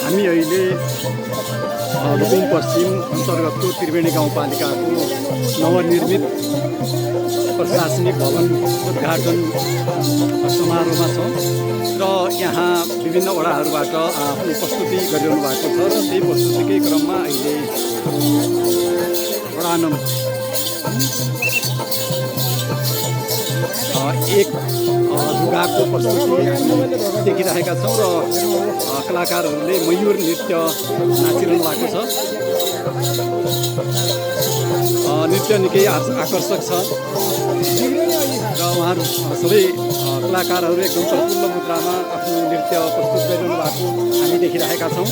हामी अहिले रुकुम पश्चिम अन्तर्गतको त्रिवेणी गाउँपालिकाको नवनिर्मित प्रशासनिक भवन उद्घाटन समारोहमा छौँ र यहाँ विभिन्न वडाहरूबाट आफ्नो प्रस्तुति गरिरहनु भएको छ र त्यही प्रस्तुतिकै क्रममा अहिले वडा नम्बर 1 लुगाको प्रस्तुति देखिरहेका छौँ र कलाकारहरूले मयूर नृत्य नाचिरहनु भएको छ। नृत्य निकै आकर्षक छ र उहाँहरू सबै कलाकारहरू एकदम प्रफुल्ल मुद्रामा आफ्नो नृत्य प्रस्तुत गरिरहनु भएको हामी देखिरहेका छौँ।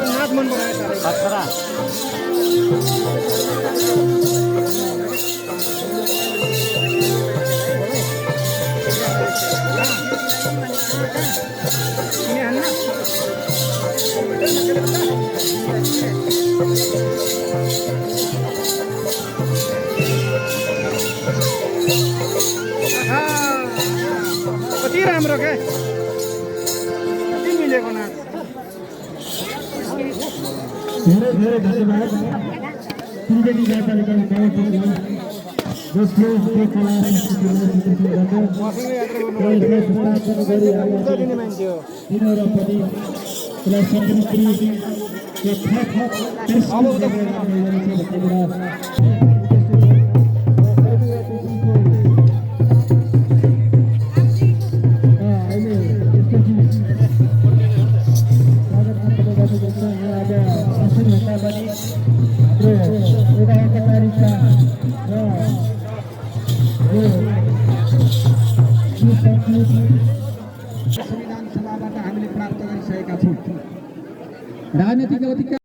नाच मन परायो कति राम्रो क्या कति मिलेको नाच। धेरै धेरै धन्यवाद त्रिवेणी गाउँपालिकाको जसले यो कला संस्कृतिलाई तिनीहरू पनि यसलाई सबै संविधान सभाबाट हामीले प्राप्त गरिसकेका छौँ। राजनीतिक अधिकार